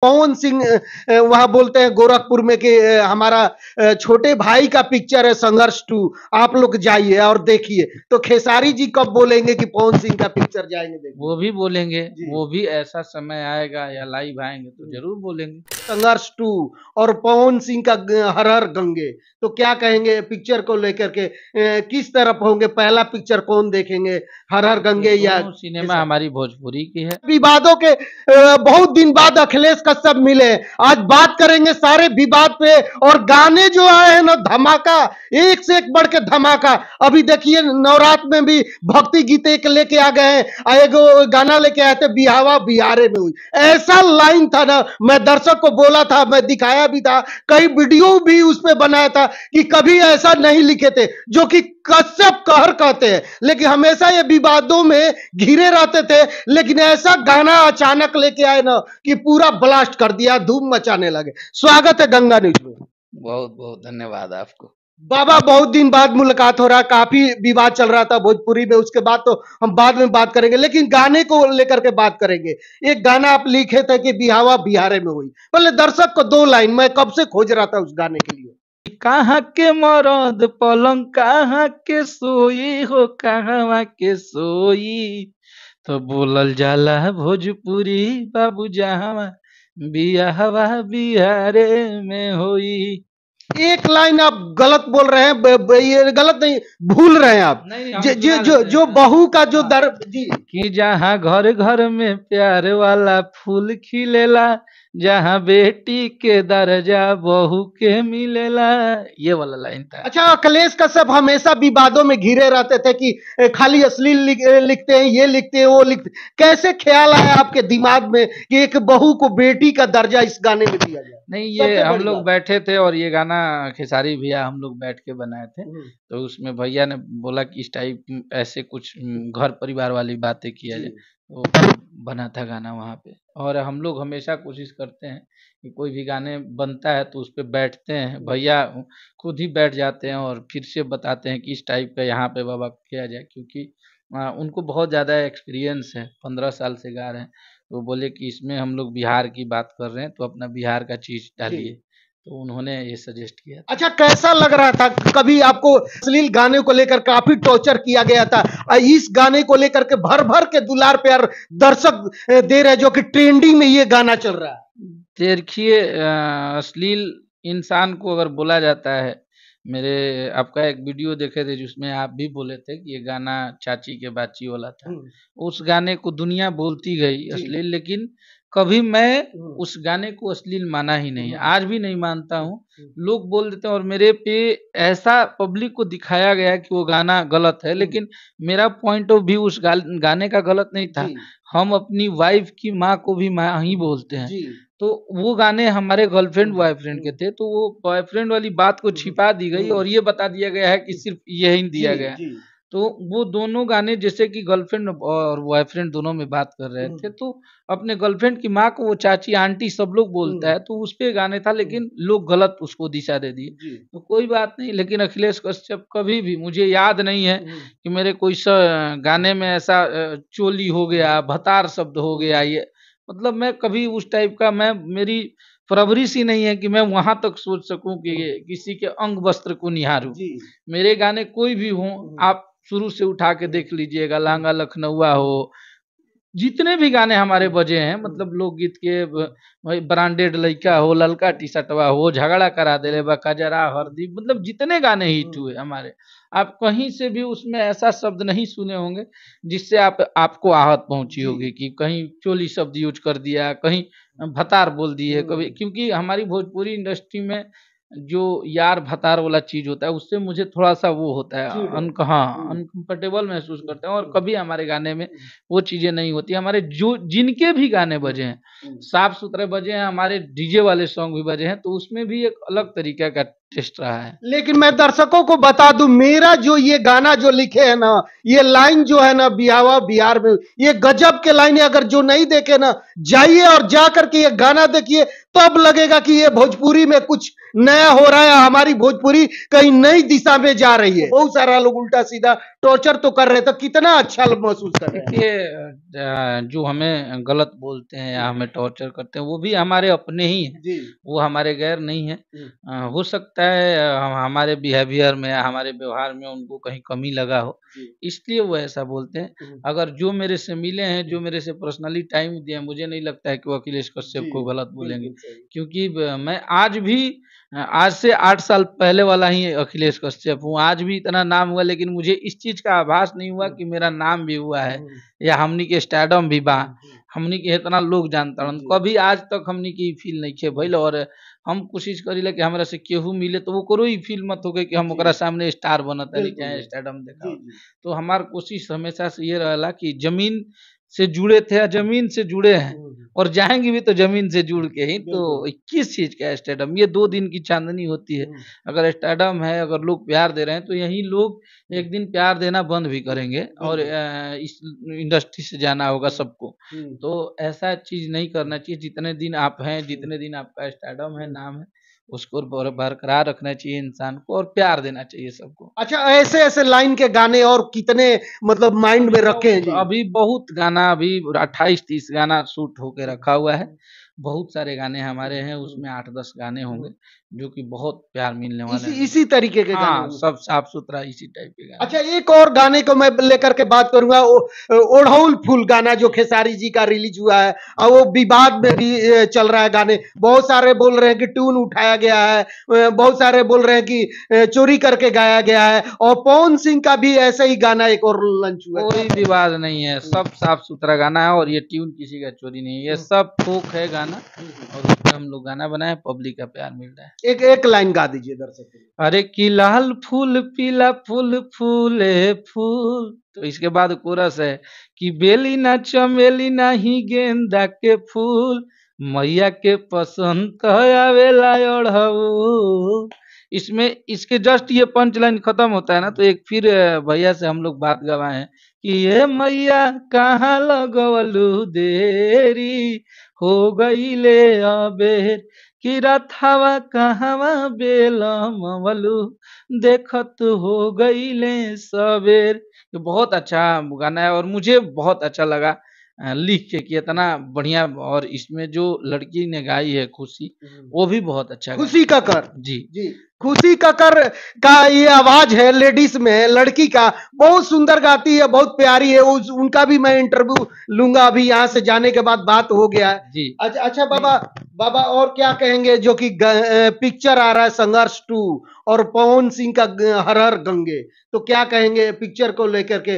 पवन सिंह वहां बोलते हैं गोरखपुर में कि हमारा छोटे भाई का पिक्चर है संघर्ष 2, आप लोग जाइए और देखिए। तो खेसारी जी कब बोलेंगे कि पवन सिंह का पिक्चर जाएंगे देखिए? वो भी बोलेंगे, वो भी ऐसा समय आएगा या लाइव आएंगे तो जरूर बोलेंगे। संघर्ष 2 और पवन सिंह का हर हर गंगे, तो क्या कहेंगे पिक्चर को लेकर के? किस तरफ होंगे? पहला पिक्चर कौन देखेंगे, हर हर गंगे या सिनेमा हमारी भोजपुरी की है। विवादों के बहुत दिन बाद अखिलेश कश्यप मिले, आज बात करेंगे सारे विवाद पे। और गाने जो आए हैं ना धमाका, एक से एक बढ़ के धमाका। अभी देखिए नवरात्र में भी भक्ति गीत एक लेके आ गए हैं, एक गाना लेके आए थे बिहावा बिहारे में हुई, ऐसा लाइन था ना, मैं दर्शक को बोला था, मैं दिखाया भी था, कई वीडियो भी उस पर बनाया था कि कभी ऐसा नहीं लिखे थे, जो कि कश्यप कहर कहते हैं, लेकिन हमेशा ये विवादों में घिरे रहते थे। लेकिन ऐसा गाना अचानक लेके आए ना कि पूरा ब्लास्ट कर दिया, धूम मचाने लगे। स्वागत है गंगा न्यूज में। बहुत बहुत धन्यवाद आपको। बाबा बहुत दिन बाद मुलाकात हो रहा है, काफी विवाद चल रहा था भोजपुरी में, उसके बाद तो हम बाद में बात करेंगे, लेकिन गाने को लेकर के बात करेंगे। एक गाना आप लिखे थे कि बिहावा बिहारे में हुई, पहले दर्शक को दो लाइन, मैं कब से खोज रहा था उस गाने के लिए। कहाँ के मरद पलंग कहाँ के सोई हो, कहाँ के सोई, तो बोलल जाला भोजपुरी बाबू जहाँ बियाहवा बिहारे में होई। एक लाइन आप गलत बोल रहे हैं, ये गलत नहीं, भूल रहे हैं आप। जो बहू का जो दर जी, कि जहाँ घर घर में प्यार वाला फूल खिलेला, जहाँ बेटी के दर्जा बहू के मिलेला, ये वाला लाइन था। अच्छा, अखिलेश कश्यप हमेशा विवादों में घिरे रहते थे कि खाली अश्लील लिखते हैं, ये लिखते हैं, वो लिखते। कैसे ख्याल आया आपके दिमाग में कि एक बहू को बेटी का दर्जा इस गाने में दिया जाए? नहीं, ये हम लोग बैठे थे और ये गाना खेसारी भैया हम लोग बैठ के बनाए थे, तो उसमें भैया ने बोला कि इस टाइप ऐसे कुछ घर परिवार वाली बातें किया जाए, तो बना था गाना वहाँ पे। और हम लोग हमेशा कोशिश करते हैं कि कोई भी गाने बनता है तो उस पर बैठते हैं, भैया खुद ही बैठ जाते हैं और फिर से बताते हैं कि इस टाइप का यहाँ पे बाबा किया जाए, क्योंकि उनको बहुत ज़्यादा एक्सपीरियंस है, 15 साल से गा रहे हैं। तो बोले कि इसमें हम लोग बिहार की बात कर रहे हैं तो अपना बिहार का चीज डालिए, तो उन्होंने ये सजेस्ट किया। अच्छा, कैसा लग रहा था? कभी आपको अश्लील गाने को लेकर काफी टॉर्चर किया गया था, इस गाने को लेकर के भर भर के दुलार प्यार दर्शक दे रहे, जो कि ट्रेंडिंग में ये गाना चल रहा है। देखिए, अश्लील इंसान को अगर बोला जाता है, मेरे आपका एक वीडियो देखे थे जिसमें आप भी बोले थे कि ये गाना चाची के बाची वाला था, उस गाने को दुनिया बोलती गई अश्लील, लेकिन कभी मैं उस गाने को अश्लील माना ही नहीं, आज भी नहीं मानता हूँ। लोग बोल देते हैं और मेरे पे ऐसा पब्लिक को दिखाया गया कि वो गाना गलत है, लेकिन मेरा पॉइंट ऑफ व्यू उस गाने का गलत नहीं था। हम अपनी वाइफ की माँ को भी माँ ही बोलते हैं, तो वो गाने हमारे गर्लफ्रेंड बॉयफ्रेंड के थे, तो वो बॉयफ्रेंड वाली बात को छिपा दी गई और ये बता दिया गया है कि सिर्फ यही दिया गया। तो वो दोनों गाने जैसे कि गर्लफ्रेंड और बॉयफ्रेंड दोनों में बात कर रहे थे, तो अपने गर्लफ्रेंड की माँ को वो चाची आंटी सब लोग बोलता है, तो उस पे गाने था, लेकिन लोग गलत उसको दिशा दे दिए, तो कोई बात नहीं। लेकिन अखिलेश कश्यप कभी भी, मुझे याद नहीं है कि मेरे कोई गाने में ऐसा चोली हो गया, भतार शब्द हो गया, ये मतलब मैं कभी उस टाइप का, मैं मेरी परवरिश ही नहीं है कि मैं वहां तक सोच सकूं कि किसी के अंग वस्त्र को निहारूं। मेरे गाने कोई भी हो, आप शुरू से उठा के देख लीजिएगा, लांगा लखनऊआ हो, जितने भी गाने हमारे बजे हैं, मतलब लोकगीत के, भाई ब्रांडेड लइका हो, ललका टी शर्टवा हो, झगड़ा करा दे बा, कजरा हरदी, मतलब जितने गाने हिट हुए हमारे, आप कहीं से भी उसमें ऐसा शब्द नहीं सुने होंगे जिससे आपको आहत पहुंची होगी कि कहीं चोली शब्द यूज कर दिया, कहीं भतार बोल दिए कभी, क्योंकि हमारी भोजपुरी इंडस्ट्री में जो यार भतार वाला चीज होता है उससे मुझे थोड़ा सा वो होता है, अनकंफर्टेबल महसूस करते हैं, और कभी हमारे गाने में वो चीजें नहीं होती। हमारे जो जिनके भी गाने बजे हैं साफ सुथरे बजे हैं, हमारे डीजे वाले सॉन्ग भी बजे हैं, तो उसमें भी एक अलग तरीके का टेस्ट रहा है। लेकिन मैं दर्शकों को बता दूं, मेरा जो ये गाना जो लिखे है ना, ये लाइन जो है ना, बिहावा बिहार में, ये गजब के लाइन है। अगर जो नहीं देखे ना, जाइए और जा करके ये गाना देखिए, तब लगेगा कि ये भोजपुरी में कुछ नया हो रहा है, हमारी भोजपुरी कहीं नई दिशा में जा रही है। बहुत सारा लोग उल्टा सीधा टॉर्चर तो कर रहे थे, कितना अच्छा महसूस कर रहे हैं। देखिए, जो हमें गलत बोलते हैं या हमें टॉर्चर करते हैं, वो भी हमारे अपने ही हैं, जी वो हमारे गैर नहीं है। हो सकता है हमारे बिहेवियर में या हमारे व्यवहार में उनको कहीं कमी लगा हो, इसलिए वो ऐसा बोलते हैं। अगर जो मेरे से मिले हैं, जो मेरे से पर्सनली टाइम दिए हैं, मुझे नहीं लगता है कि वो अखिलेश कश्यप को गलत बोलेंगे, क्योंकि मैं आज भी आज से 8 साल पहले वाला ही अखिलेश कश्यप हूँ। आज भी इतना नाम हुआ, लेकिन मुझे इस चीज़ का आभास नहीं हुआ कि मेरा नाम भी हुआ है या हमनी के स्टारडम भी बा, हमनी के इतना लोग जानता। कभी आज तक हमनी के फील नहीं खे भइल, और हम कोशिश करीला कि हमरा से केहू मिले तो वो करो ही फील मत होके कि हम ओकरा सामने स्टार बनत तानी चाहे स्टारडम देखा। तो हमार कोशिश हमेशा से ये रहेला कि जमीन से जुड़े थे या जमीन से जुड़े हैं, और जाएंगे भी तो जमीन से जुड़ के ही। तो किस चीज का स्टेडियम, ये 2 दिन की चांदनी होती है। अगर स्टेडियम है, अगर लोग प्यार दे रहे हैं, तो यही लोग एक दिन प्यार देना बंद भी करेंगे और इस इंडस्ट्री से जाना होगा सबको। तो ऐसा चीज नहीं करना चाहिए। जितने दिन आप हैं, जितने दिन आपका स्टेडियम है, नाम है, उसको बरकरार रखना चाहिए इंसान को, और प्यार देना चाहिए सबको। अच्छा, ऐसे ऐसे लाइन के गाने और कितने मतलब माइंड में रखे हैं जी? अभी बहुत गाना, अभी 28-30 गाना शूट होके रखा हुआ है। बहुत सारे गाने हमारे हैं, उसमें 8-10 गाने होंगे जो कि बहुत प्यार मिलने वाले हैं। इसी तरीके के गाने हाँ, होंगे। सब साफ सुथरा इसी टाइप के गाने। अच्छा, एक और गाने को मैं लेकर के बात करूंगा, ओढ़ौल फूल गाना जो खेसारी जी का रिलीज हुआ है, और वो विवाद में भी चल रहा है। गाने बहुत सारे बोल रहे हैं कि ट्यून उठाया गया है, बहुत सारे बोल रहे हैं कि चोरी करके गाया गया है, और पवन सिंह का भी ऐसा ही गाना एक और लॉन्च हुआ है। कोई विवाद नहीं है, सब साफ सुथरा गाना है, और ये ट्यून किसी का चोरी नहीं है, ये सब फोक है गाना, और उसमें हम लोग गाना बनाए, पब्लिक का प्यार मिल रहा है। एक लाइन गा दीजिए दर्शक। अरे कि लाल फूल पीला फूल फूले फूल, तो इसके बाद कोरस है कि बेली ना चमेली ना ही गेंदा के फूल, मैया के पसंद आवेला ओढ़ऊ। इसमें इसके जस्ट ये पंच लाइन खत्म होता है ना, तो एक फिर भैया से हम लोग बात गवाए हैं कि ये मैया कहाँ लगवलू देरी, हो गई ले अबेर, कि रथवा कहवा बेलमवलू, देखत हो गईले सबेर। ये बहुत अच्छा गाना है, और मुझे बहुत अच्छा लगा लिख के कि इतना बढ़िया। और इसमें जो लड़की ने गाई है खुशी, वो भी बहुत अच्छा खुशी कक्कर जी। खुशी कक्कर का ये आवाज है, लेडीज में लड़की का, बहुत सुंदर गाती है, बहुत प्यारी है। उनका भी मैं इंटरव्यू लूंगा अभी यहाँ से जाने के बाद, बात हो गया है जी। अच्छा बाबा और क्या कहेंगे, जो कि पिक्चर आ रहा है संघर्ष 2 और पवन सिंह का हर हर गंगे, तो क्या कहेंगे पिक्चर को लेकर के?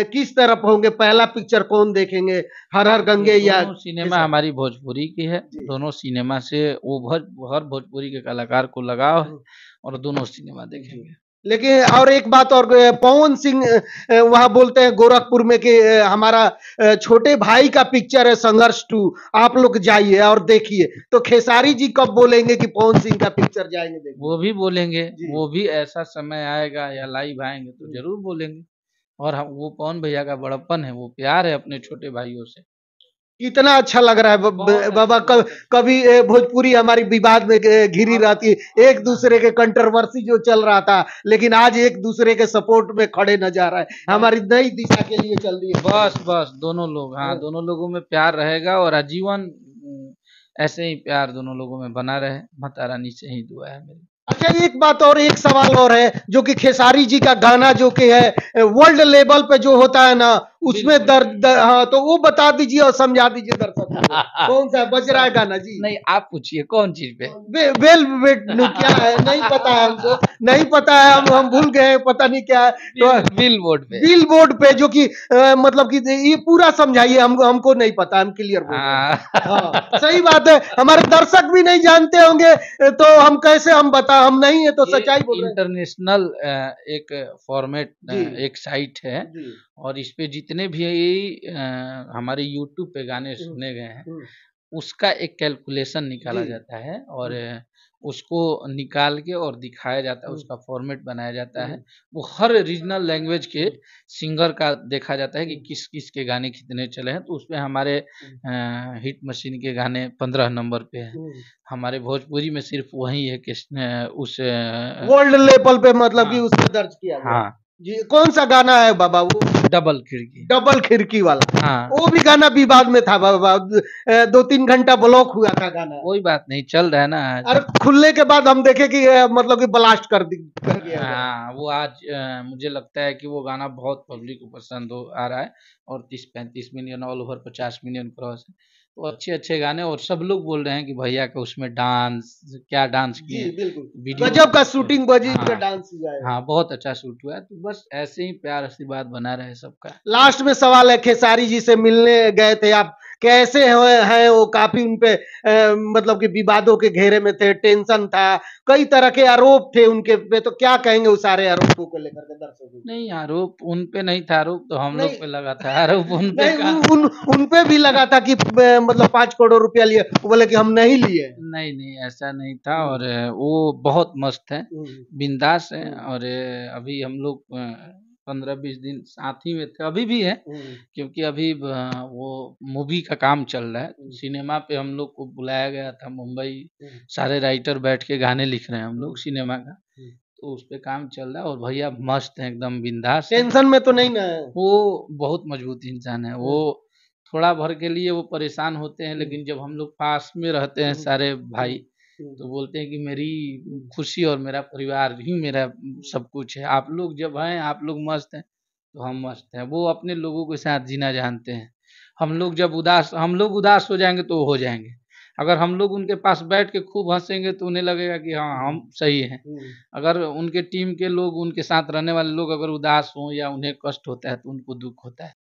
किस तरफ होंगे, पहला पिक्चर कौन देखेंगे, हर हर गंगे या सिनेमा हमारी भोजपुरी की है। दोनों सिनेमा से वो हर भोजपुरी के कलाकार को लगाव है, और दोनों सिनेमा देखेंगे। लेकिन और एक बात और, पवन सिंह वहां बोलते हैं गोरखपुर में कि हमारा छोटे भाई का पिक्चर है संघर्ष 2, आप लोग जाइए और देखिए। तो खेसारी जी कब बोलेंगे कि पवन सिंह का पिक्चर जाएंगे देखिए? वो भी बोलेंगे, वो भी ऐसा समय आएगा या लाइव आएंगे तो जरूर बोलेंगे। और वो पवन भैया का बड़प्पन है, वो प्यार है अपने छोटे भाइयों से। कितना अच्छा लग रहा है बाबा। कभी भोजपुरी हमारी विवाद में घिरी रहती है, एक दूसरे के कंट्रोवर्सी जो चल रहा था, लेकिन आज एक दूसरे के सपोर्ट में खड़े नजर आ रहा है, हमारी नई दिशा के लिए चल रही है। बस दोनों लोग, हाँ, दोनों लोगों में प्यार रहेगा, और आजीवन ऐसे ही प्यार दोनों लोगों में बना रहे। माता रानी से ही दुआ है मेरी। अच्छा, एक बात और, एक सवाल और है, जो कि खेसारी जी का गाना जो कि है वर्ल्ड लेवल पे जो होता है ना, उसमें दर्द, हाँ, तो वो बता दीजिए और समझा दीजिए दर्शकों को, कौन सा बज रहा है गाना जी? नहीं, आप पूछिए कौन चीज पे? वेल क्या है, नहीं पता है हमको, नहीं पता है, हम भूल गए, पता नहीं क्या है। तो बिल बोर्ड पे जो कि मतलब कि ये पूरा समझाइए, हमको नहीं पता, हम क्लियर बोल रहे हैं। हाँ, सही बात है, हमारे दर्शक भी नहीं जानते होंगे, तो हम कैसे हम बता, हम नहीं है तो सच्चाई बोल रहे हैं। इंटरनेशनल एक फॉर्मेट, एक साइट है, और इस पे जितने भी हमारे यूट्यूब पे गाने सुने गए हैं, उसका एक कैलकुलेशन निकाला जी। जाता है और उसको निकाल के और दिखाया जाता है, उसका फॉर्मेट बनाया जाता है। वो हर रीजनल लैंग्वेज के सिंगर का देखा जाता है कि किस किस के गाने कितने चले हैं, तो उसमें हमारे हिट मशीन के गाने 15 नंबर पे हैं। हमारे भोजपुरी में सिर्फ वही है कि उस वर्ल्ड लेवल पे मतलब कि हाँ उसमें दर्ज किया गया। हाँ जी, कौन सा गाना है बाबा वो? डबल खिड़की। डबल खिड़की वाला। हाँ वो भी गाना विवाद में था बाबा, 2-3 घंटा ब्लॉक हुआ था गाना। कोई बात नहीं, चल रहा है ना आज। और खुलने के बाद हम देखे कि मतलब कि ब्लास्ट कर दिया गया। हाँ वो आज मुझे लगता है कि वो गाना बहुत पब्लिक को पसंद हो आ रहा है और 30-35 million all over 50 million cross है। तो अच्छे अच्छे गाने, और सब लोग बोल रहे हैं कि भैया का उसमें डांस, क्या डांस जी किए, बिल्कुल, वीडियो गजब का शूटिंग बजी पे हाँ डांस हुआ है। हाँ बहुत अच्छा शूट हुआ है। तो बस ऐसे ही प्यार आशीर्वाद बना रहे सबका। लास्ट में सवाल है, खेसारी जी से मिलने गए थे आप, कैसे हैं वो? काफी उनपे मतलब कि विवादों के घेरे में थे, टेंशन था, कई तरह के आरोप थे उनके पे, तो क्या कहेंगे उस सारे आरोपों को लेकर के दर्शकों को? नहीं आरोप उन पे नहीं था, आरोप तो हम लोग नहीं पे लगा था, आरोप उन पे नहीं, का। उन पे भी लगा था कि मतलब 5 करोड़ रुपया लिए, वो बोले कि हम नहीं लिए। नहीं नहीं ऐसा नहीं था, और वो बहुत मस्त है, बिंदास है, और अभी हम लोग 15-20 दिन साथ ही में थे, अभी भी है, क्योंकि अभी वो मूवी का काम चल रहा है। सिनेमा पे हम लोग को बुलाया गया था मुंबई, सारे राइटर बैठ के गाने लिख रहे हैं हम लोग सिनेमा का, तो उस पे काम चल रहा है। और भैया मस्त है, एकदम बिंदास है। टेंशन में तो नहीं ना है? वो बहुत मजबूत इंसान है वो। थोड़ा भर के लिए वो परेशान होते हैं, लेकिन जब हम लोग पास में रहते हैं सारे भाई, तो बोलते हैं कि मेरी खुशी और मेरा परिवार ही मेरा सब कुछ है। आप लोग जब हैं, आप लोग मस्त हैं, तो हम मस्त हैं। वो अपने लोगों के साथ जीना जानते हैं। हम लोग उदास हो जाएंगे तो वो हो जाएंगे। अगर हम लोग उनके पास बैठ के खूब हंसेंगे तो उन्हें लगेगा कि हाँ हम सही हैं। अगर उनके टीम के लोग, उनके साथ रहने वाले लोग अगर उदास हों या उन्हें कष्ट होता है तो उनको दुख होता है।